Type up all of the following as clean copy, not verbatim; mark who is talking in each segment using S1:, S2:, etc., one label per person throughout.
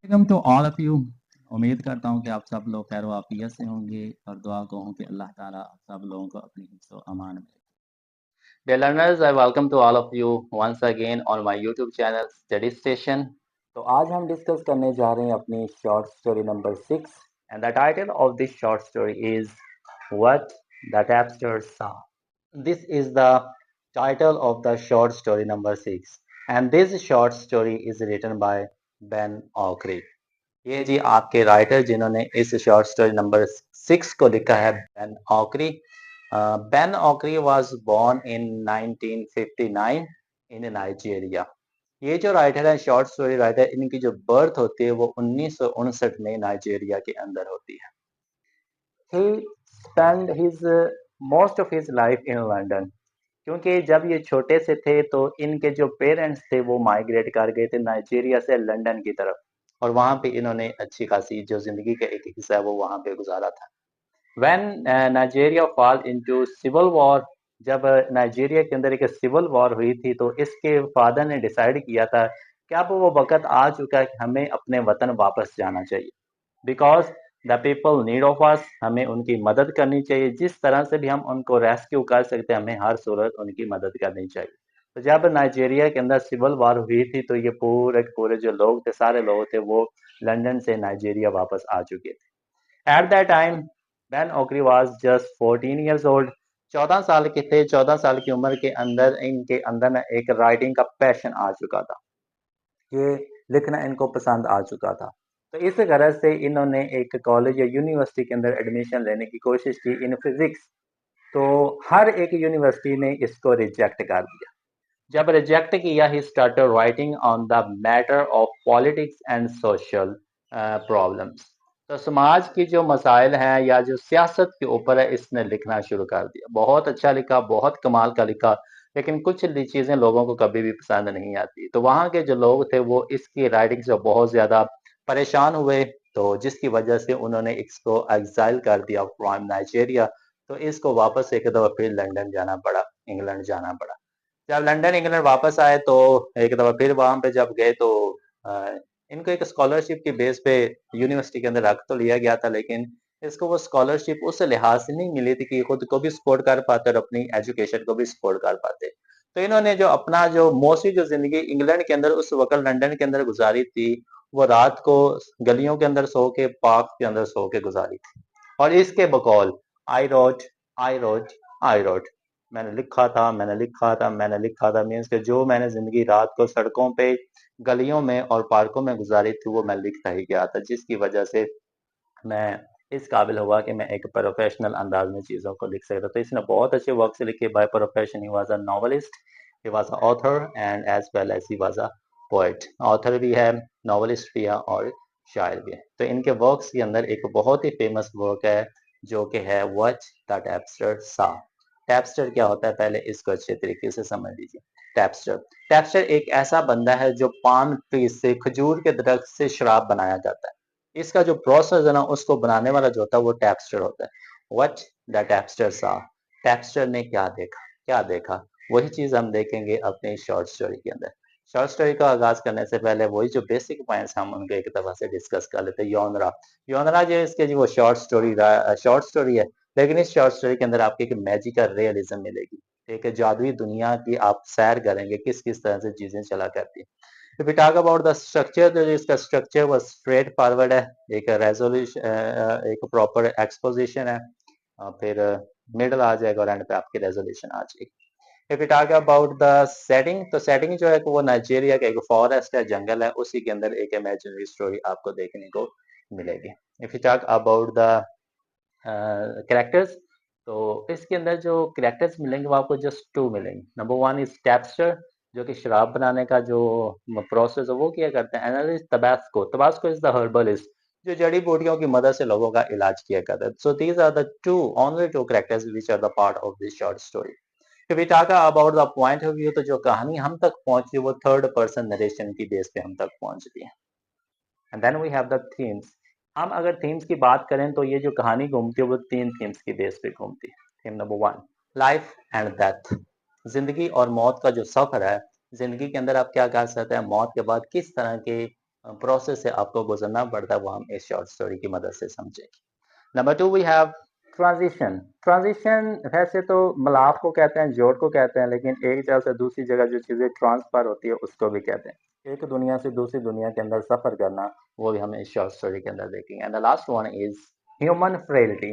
S1: Welcome to all of you. उम्मीद करता हूँ कि आप सब लोग खैर वाफियत से होंगे और दुआ को हूँ कि अल्लाह ताला आप सब लोगों को अपनी हिफ्ज़ व अमान में रखे।
S2: Dear learners, I welcome to all of you once again on my YouTube channel Study Station. तो आज हम डिस्कस करने जा रहे हैं अपनी short story number 6 and the title of this short story is What the Tapster Saw. This is the title of the short story number 6 and this short story is written by Ben Okri. ये जी आपके writer जिन्होंने इस short story number 6 को लिखा है Ben Okri. Ben Okri was born in 1959 in Nigeria. ये जो writer है शॉर्ट स्टोरी राइटर, इनकी जो बर्थ होती है वो 1959 में नाइजीरिया के अंदर होती है. He spend his most of his life in London. क्योंकि जब ये छोटे से थे तो इनके जो पेरेंट्स थे वो माइग्रेट कर गए थे नाइजीरिया से लंदन की तरफ, और वहां पे इन्होंने अच्छी खासी जो जिंदगी का एक हिस्सा है वो वहां पे गुजारा था. When Nigeria fall into civil war, जब नाइजीरिया के अंदर एक सिविल वॉर हुई थी तो इसके फादर ने डिसाइड किया था कि अब वो वक्त आ चुका है कि हमें अपने वतन वापस जाना चाहिए. Because the people need of us, हमें उनकी मदद करनी चाहिए. जिस तरह से भी हम उनको रेस्क्यू कर सकते हैं हमें हर सूरत उनकी मदद करनी चाहिए. तो जब नाइजीरिया के अंदर सिविल वार हुई थी तो ये पूरे के पूरे जो लोग थे, सारे लोग थे, वो लंदन से नाइजीरिया वापस आ चुके थे. At that time Ben Okri was just 14 years old. 14 साल के थे. 14 साल की उम्र के अंदर इनके अंदर ना एक राइटिंग का पैशन आ चुका था. ये लिखना इनको पसंद आ चुका था. तो इस गरज से इन्होंने एक कॉलेज या यूनिवर्सिटी के अंदर एडमिशन लेने की कोशिश की इन फिजिक्स. तो हर एक यूनिवर्सिटी ने इसको रिजेक्ट कर दिया. जब रिजेक्ट किया he started writing on the matter of politics and social problems. तो समाज की जो मसाइल हैं या जो सियासत के ऊपर है इसने लिखना शुरू कर दिया. बहुत अच्छा लिखा, बहुत कमाल का लिखा, लेकिन कुछ चीज़ें लोगों को कभी भी पसंद नहीं आती. तो वहाँ के जो लोग थे वो इसकी राइटिंग से बहुत ज़्यादा परेशान हुए, तो जिसकी वजह से उन्होंने इसको एग्जाइल कर दिया फ्रॉम नाइजीरिया. तो इसको वापस एक दफ़ा फिर लंदन जाना पड़ा, इंग्लैंड जाना पड़ा. जब लंदन इंग्लैंड वापस आए तो एक दफ़ा फिर वहाँ पे जब गए तो अ, इनको एक स्कॉलरशिप की बेस पे यूनिवर्सिटी के अंदर रख तो लिया गया था, लेकिन इसको वो स्कॉलरशिप उस लिहाज से नहीं मिली थी कि खुद को भी सपोर्ट कर पाते और अपनी एजुकेशन को भी सपोर्ट कर पाते. तो इन्होंने जो अपना जो मोस्टली जो जिंदगी इंग्लैंड के अंदर उस वक्त लंदन के अंदर गुजारी थी, वो रात को गलियों के अंदर सो के, पार्क के अंदर सो के गुजारी थी. और इसके बकौल I wrote, I wrote, I wrote, मैंने लिखा था, मैंने लिखा था, मैंने लिखा था, मीन्स कि जो मैंने जिंदगी रात को सड़कों पे, गलियों में और पार्कों में गुजारी थी वो मैं लिखता ही गया था, जिसकी वजह से मैं इस काबिल हुआ कि मैं एक प्रोफेशनल अंदाज में चीज़ों को लिख सकता. तो इसने बहुत अच्छे वर्क से लिखे. By profession he was a novelist, he was a author and as well as he was a poet. Author भी है, नॉवलिस्ट भी है और शायर भी है. तो इनके वर्क्स के अंदर एक बहुत ही फेमस वर्क है जो कि है व्हाट द टैप्स्टर सा. टैप्स्टर क्या होता है, पहले इसको अच्छे तरीके से समझ लीजिए. टैप्स्टर, टैप्स्टर एक ऐसा बंदा है जो पाम ट्री से, खजूर के दरख्त से शराब बनाया जाता है. इसका जो प्रोसेस है ना, उसको बनाने वाला जो होता है वो टैप्स्टर होता है. व्हाट द टैप्स्टर सा. टैप्स्टर ने क्या देखा, क्या देखा, वही चीज हम देखेंगे अपनी शॉर्ट स्टोरी के अंदर. शॉर्ट स्टोरी का आगाज करने से पहले वही जो बेसिक पॉइंट्स हम उनको एक दफा से डिस्कस कर लेते हैं. योनरा, योनरा जो है इसके जी वो शॉर्ट स्टोरी है, लेकिन इस शॉर्ट स्टोरी के अंदर आपको एक मैजिकल रियलिज्म मिलेगी. एक जादुई दुनिया की आप सैर करेंगे, किस किस तरह से चीजें चला करती हैं. If we talk about the structure, तो इसका स्ट्रक्चर वो स्ट्रेट फॉरवर्ड है. एक रेजोल्यूशन, एक प्रॉपर एक्सपोजिशन है, फिर मिडल आ जाएगा और एंड पे आपकी रेजोल्यूशन आ जाएगी. If you talk about the setting, तो सेटिंग जो है वो नाइजीरिया का एक फॉरेस्ट है, जंगल है, उसी के अंदर एक इमेजिनरी स्टोरी आपको देखने को मिलेगी. If you talk about the characters, तो इसके अंदर जो कैरेक्टर्स मिलेंगे वो आपको जस्ट टू मिलेंगे. नंबर वन इज टैप्स्टर, जो कि शराब बनाने का जो प्रोसेस है वो किया करते हैं. Analyst Tabasco, Tabasco is the herbalist, जो जड़ी बूटियों की मदद से लोगों का इलाज किया करता है. So these are the two, only two characters which are the part of this short story. If we talk about the point of view, तो जो कहानी हम तक पहुंची वो थर्ड पर्सन नरेशन की बेस पे हम तक पहुंचती है. And then we have the themes. हम अगर थीम्स की बात करें तो ये जो कहानी घूमती है वो तीन थीम्स की बेस पे घूमती है. Theme number one, life and death. जिंदगी और मौत का जो सफर है, जिंदगी के अंदर आप क्या कर सकते हैं, मौत के बाद किस तरह के प्रोसेस से आपको गुजरना पड़ता है, वो हम इस शॉर्ट स्टोरी की मदद से समझेंगे। Number 2 we have transition. Transition वैसे तो मिलाप को कहते हैं, जोड़ को कहते हैं, लेकिन एक जगह से दूसरी जगह जो चीज़ें ट्रांसफर होती है उसको भी कहते हैं। एक दुनिया से दूसरी दुनिया के अंदर सफ़र करना, वो भी हम इस शॉर्ट स्टोरी के अंदर देखेंगे। And the last one is human frailty,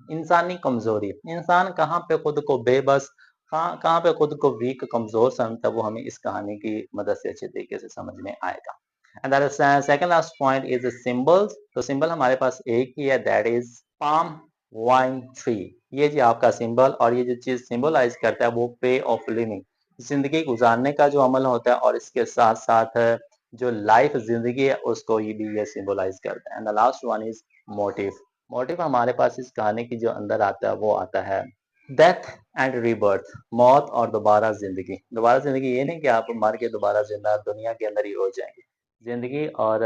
S2: इंसानी कमजोरी। इंसान कहाँ पे खुद को बेबस, कहाँ कहाँ पे खुद को वीक, कमजोर समझता है, वो हमें इस कहानी की मदद से अच्छे तरीके से समझ में आएगा। And that is second last point is symbols. तो सिंबल हमारे पास एक ही है, that is palm wine tree. ये जी आपका सिंबल, और ये जो चीज सिंबलाइज करता है वो पे ऑफ लिविंग, जिंदगी गुजारने का जो अमल होता है, और इसके साथ साथ जो लाइफ जिंदगी है उसको ये भी ये सिंबलाइज करता है। And the last one is motive. Motive हमारे पास इस कहानी की जो अंदर आता है वो आता है डेथ एंड रीबर्थ, मौत और दोबारा जिंदगी। दोबारा जिंदगी ये नहीं कि आप मर के दोबारा जिंदा दुनिया के अंदर ही हो जाएंगे, जिंदगी और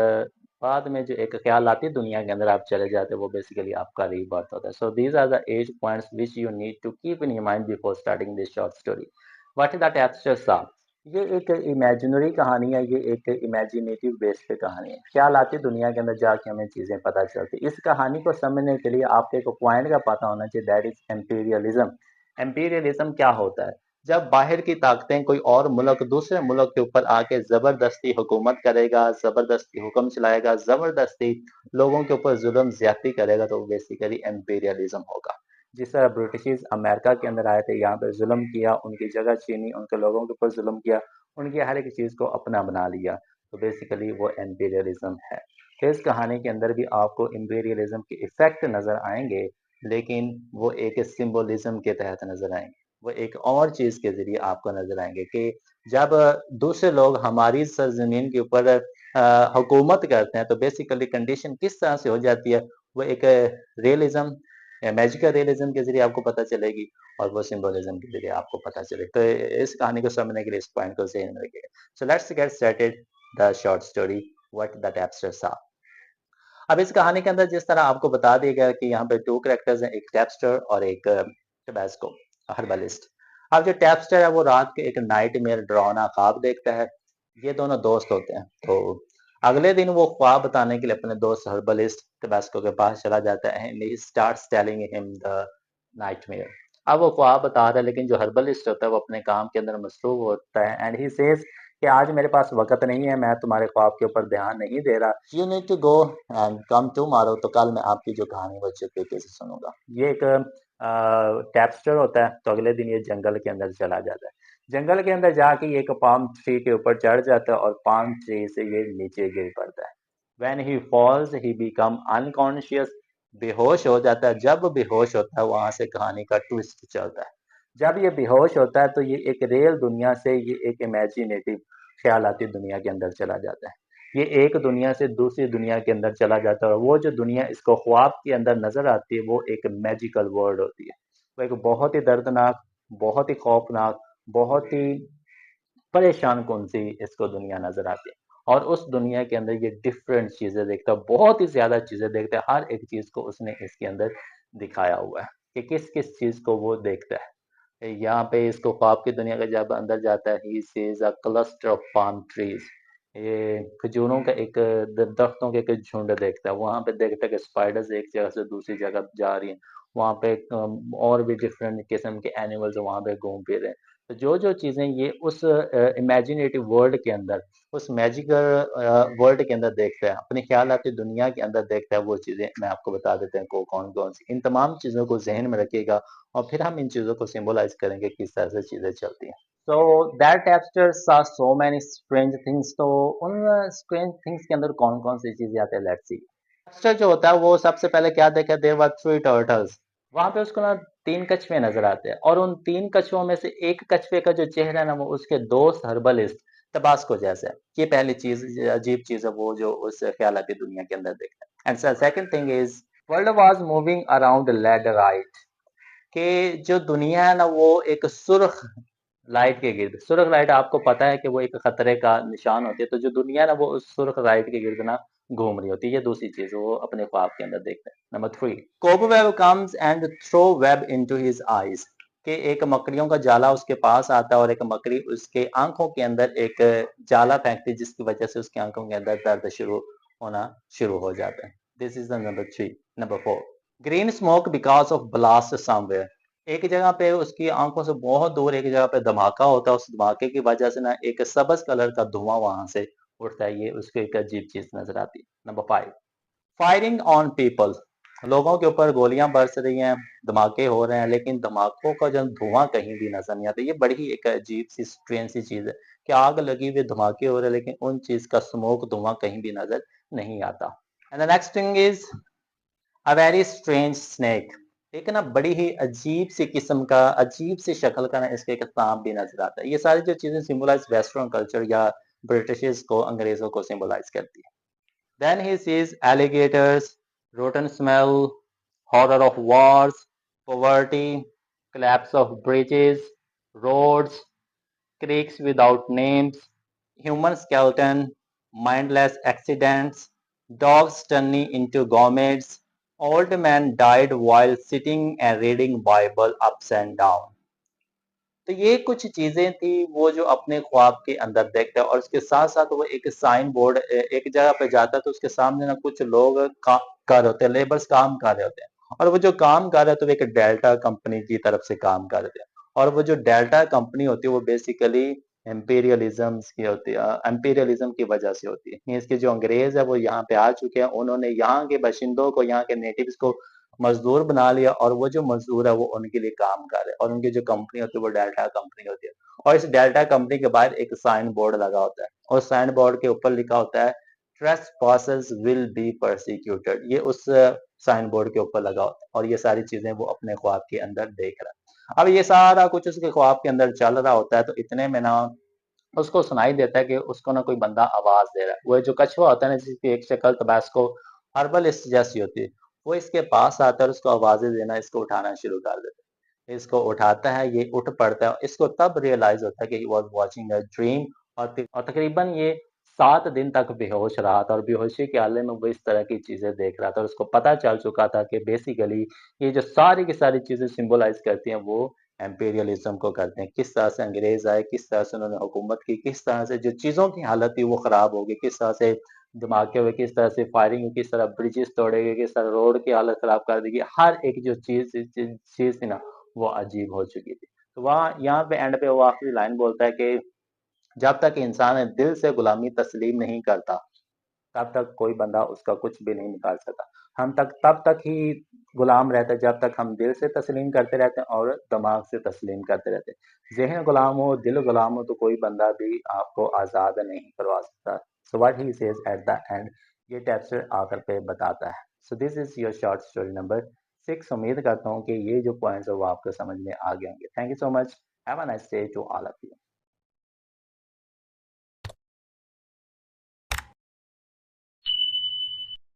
S2: बाद में जो एक ख्याल आती है दुनिया के अंदर आप चले जाते हैं, वो बेसिकली आपका रीबर्थ होता है। So these are the 8 points which you need to keep in your mind before starting this short story. What is that abstract सा? ये एक इमेजिनरी कहानी है, ये एक इमेजिनेटिव बेस पे कहानी है। ख्याल आती दुनिया के अंदर जाके हमें चीजें पता चलती। इस कहानी को समझने के लिए आपको एक पॉइंट का पता होना चाहिए, दैट इज एम्पीरियलिज्म। एम्पीरियलिज्म क्या होता है? जब बाहर की ताकतें, कोई और मुल्क दूसरे मुल्क के ऊपर आके जबरदस्ती हुकूमत करेगा, जबरदस्ती हुक्म चलाएगा, जबरदस्ती लोगों के ऊपर जुल्म ज्यादती करेगा, तो बेसिकली एम्पीरियलिज्म होगा। जिस तरह ब्रिटिश अमेरिका के अंदर आए थे, यहाँ पे जुल्म किया, उनकी जगह छीनी, उनके लोगों के ऊपर जुल्म किया, उनकी हर एक चीज को अपना बना लिया, तो बेसिकली वो एम्पीरियलिज्म है। तो इस कहानी के अंदर भी आपको एम्पीरियलिज्म के इफेक्ट नजर आएंगे, लेकिन वो एक सिंबलिज्म के तहत नजर आएंगे, वो एक और चीज के जरिए आपको नजर आएंगे कि जब दूसरे लोग हमारी सरजमीन के ऊपर हुकूमत करते हैं, तो बेसिकली कंडीशन किस तरह से हो जाती है, वो एक रियलिज्म, मैजिकल रियलिज्म के जरिए आपको पता चलेगी, और वो सिंबलिज्म के जरिए आपको पता चलेगी। तो इस कहानी को समझने के लिए इस पॉइंट को ध्यान में रखिएगा। So let's get started the short story what the tapster saw. अब इस कहानी के अंदर जिस तरह आपको बता दिया गया कि यहाँ पे 2 कैरेक्टर्स हैं, एक टैप्स्टर और एक टबैस्को हर्बलिस्ट। अब जो टैप्स्टर है वो रात के एक नाइटमेयर, डरावना ख्वाब देखता है। ये दोनों दोस्त होते हैं, तो अगले दिन वो ख्वाब बताने के लिए अपने दोस्त हर्बलिस्ट टबैस्को के पास चला जाता है, and he starts telling him the nightmare. अब वो ख्वाब बता रहा है, लेकिन जो हर्बलिस्ट होता है वो अपने काम के अंदर मसरूफ होता है, एंड ही सेज कि आज मेरे पास वक्त नहीं है, मैं तुम्हारे ख्वाब के ऊपर ध्यान नहीं दे रहा, you need to go and come tomorrow. तो कल मैं आपकी जो कहानी वो अच्छे तरीके से सुनूंगा। ये एक टैप्स्टर होता है, तो अगले दिन ये जंगल के अंदर चला जाता है। जंगल के अंदर जाके ये एक पाम ट्री के ऊपर चढ़ जाता है, और पाम ट्री से ये नीचे गिर पड़ता है। When he falls, he become unconscious, बेहोश हो जाता है। जब बेहोश होता है, वहां से कहानी का ट्विस्ट चलता है। जब ये बेहोश होता है, तो ये एक रियल दुनिया से ये एक इमेजिनेटिव ख्यालाती दुनिया के अंदर चला जाता है। ये एक दुनिया से दूसरी दुनिया के अंदर चला जाता है, और वो जो दुनिया इसको ख्वाब के अंदर नजर आती है, वो एक मैजिकल वर्ल्ड होती है। वो एक बहुत ही दर्दनाक, बहुत ही खौफनाक, बहुत ही परेशान कौन सी इसको दुनिया नजर आती है। और उस दुनिया के अंदर ये डिफरेंट चीजें देखता है, बहुत ही ज्यादा चीजें देखता है। हर एक चीज को उसने इसके अंदर दिखाया हुआ है कि किस किस चीज को वो देखता है। यहाँ पे इसको ख्वाब की दुनिया का जब अंदर जाता है, he sees a cluster of palm trees. ये खजूरों का एक दरख्तों के एक झुंड देखता है। वहां पे देखता है कि स्पाइडर्स एक जगह से दूसरी जगह जा रही हैं। वहां पे और भी डिफरेंट किस्म के एनिमल्स वहां पे घूम फिर रहे हैं। तो जो जो चीजें ये उस इमेजिनेटिव वर्ल्ड के अंदर, उस मैजिकल वर्ल्ड के अंदर देखता है, अपनी ख्यालाती दुनिया के अंदर देखता है, वो चीजें मैं आपको बता देते हैं को कौन कौन सी। इन तमाम चीजों को जहन में रखिएगा, और फिर हम इन चीजों को सिंबलाइज करेंगे किस तरह से चीजें चलती हैं। So that tapster saw so many strange things। तो उन स्ट्रेंज थिंग्स के अंदर कौन कौन सी चीजें आती है, लेट्स सी। टैप्स्टर जो होता है वो सबसे पहले क्या देखा, देयर वर 3 टर्टल्स। वहां पे उसको ना 3 कछुए नजर आते हैं, और उन 3 कछुओं में से एक कछुए का जो चेहरा है ना, वो उसके दोस्त हर्बलिस्ट तबास्को जैसा है। ये पहली चीज, अजीब चीज है वो जो उस ख्यालाती दुनिया के अंदर देखता है। And second thing is world was moving around led right, कि जो दुनिया है ना वो एक सुर्ख लाइट के गिर्द, सुर्ख लाइट आपको पता है कि वो एक खतरे का निशान होती है, तो जो दुनिया है ना वो उस सुर्ख लाइट के गिर्द ना घूम रही होती है। ये दूसरी चीज वो अपने ख्वाब के अंदर देखते हैं। Number 3, cobweb comes and throw web into his eyes. कि एक मकड़ियों का जाला उसके पास आता है और एक मकड़ी उसके आंखों के अंदर एक जाला फेंकती है, जिसकी वजह से उसकी आंखों के अंदर दर्द शुरू होना शुरू हो जाता है। This is the number 3। Number 4, green smoke because of blast somewhere. एक जगह पे उसकी आंखों से बहुत दूर एक जगह पे धमाका होता है, उस धमाके की वजह से ना एक सबज कलर का धुआं वहां से उठता है, ये उसको एक अजीब चीज नजर आती है। Number 5, firing on people. लोगों के ऊपर गोलियां बरस रही हैं, धमाके हो रहे हैं, लेकिन धमाकों का जो धुआं कहीं भी नजर नहीं आता। ये बड़ी ही एक अजीब सी स्ट्रेंज सी चीज है कि आग लगी हुई, धमाके हो रहे हैं, लेकिन उन चीज का स्मोक धुआं कहीं भी नजर नहीं आता। And the next thing is a very strange snake. एक ना बड़ी ही अजीब सी किस्म का, अजीब सी शक्ल का ना इसके एक सांप भी नजर आता है। ये सारी जो चीजें सिंबलाइज वेस्टर्न कल्चर या ब्रिटिश को, अंग्रेजों को सिंबलाइज करती है। Then he sees alligators, rotten smell, horror of wars, poverty, collapse of bridges, roads, creeks without names, human skeleton, mindless accidents, dogs turning into gourmets, old man died while sitting and reading Bible ups and down. तो ये कुछ चीजें थी वो जो अपने ख्वाब के अंदर देखता है, और उसके साथ साथ वो एक साइन बोर्ड एक जगह पे जाता है, तो उसके सामने ना कुछ लोग काम कर रहे होते हैं, लेबर्स काम कर रहे होते हैं, और वो जो काम कर रहे हैं तो वो एक डेल्टा कंपनी की तरफ से काम कर रहे हैं। और वो जो डेल्टा कंपनी होती है वो बेसिकली एम्पीरियलिज्म की होती है, एम्पीरियलिज्म की वजह से होती है। मीन्स के जो अंग्रेज है वो यहाँ पे आ चुके हैं, उन्होंने यहाँ के बाशिंदों को, यहाँ के नेटिव्स को मजदूर बना लिया, और वो जो मजदूर है वो उनके लिए काम कर रहे हैं, और उनकी जो कंपनी होती है वो डेल्टा कंपनी होती है। और इस डेल्टा कंपनी के बाहर एक साइन बोर्ड लगा होता है, और साइन बोर्ड के ऊपर लिखा होता है ट्रेसपासर्स विल बी परसिक्यूटेड। ये उस साइन बोर्ड के ऊपर लगा होता है, और ये सारी चीजें वो अपने ख्वाब के अंदर देख रहा है। अब ये सारा कुछ उसके ख्वाब के अंदर चल रहा होता है, तो इतने में ना उसको सुनाई देता है कि उसको ना कोई बंदा आवाज दे रहा है। वो जो कछुआ होता है ना, जिसकी एक शक्ल तबास्को हर्बलिस्ट जैसी होती है, वो इसके पास आता है और उसको आवाजें देना, इसको उठाना शुरू कर देता है। इसको उठाता है, ये उठ पड़ता है, इसको तब रियलाइज होता है कि he was watching a dream. और तकरीबन ये 7 दिन तक बेहोश रहा था, और बेहोशी के हाल में वो इस तरह की चीजें देख रहा था, और उसको पता चल चुका था कि बेसिकली ये जो सारी की सारी चीजें सिंबलाइज करती हैं वो एम्पीरियलिज्म को करते हैं। किस तरह से अंग्रेज आए, किस तरह से उन्होंने हुकूमत की, किस तरह से जो चीज़ों की हालत थी वो ख़राब हो गई, किस तरह से धमाके हुए, किस तरह से फायरिंग हुई, किस तरह ब्रिजेस तोड़े गए, किस तरह रोड की हालत ख़राब कर दी गई। हर एक जो चीज़ थी ना वो अजीब हो चुकी थी। तो वहाँ यहाँ पे एंड पे वो आखिरी लाइन बोलता है कि जब तक इंसान दिल से गुलामी तस्लीम नहीं करता, तब तक कोई बंदा उसका कुछ भी नहीं निकाल सकता। हम तब तक ही गुलाम रहते हैं जब तक हम दिल से तस्लीम करते रहते हैं और दिमाग से तस्लीम करते रहते हैं। ज़हन गुलाम हो, दिल गुलाम हो, तो कोई बंदा भी आपको आज़ाद नहीं करवा सकता। So what he says at the end, ये टेक्सचर आकर पे बताता है। So this is your short story number 6। उम्मीद करता हूँ कि ये जो पॉइंट्स है वो आपको समझ में आ गए होंगे। Thank you so much. Have a nice day to all of you.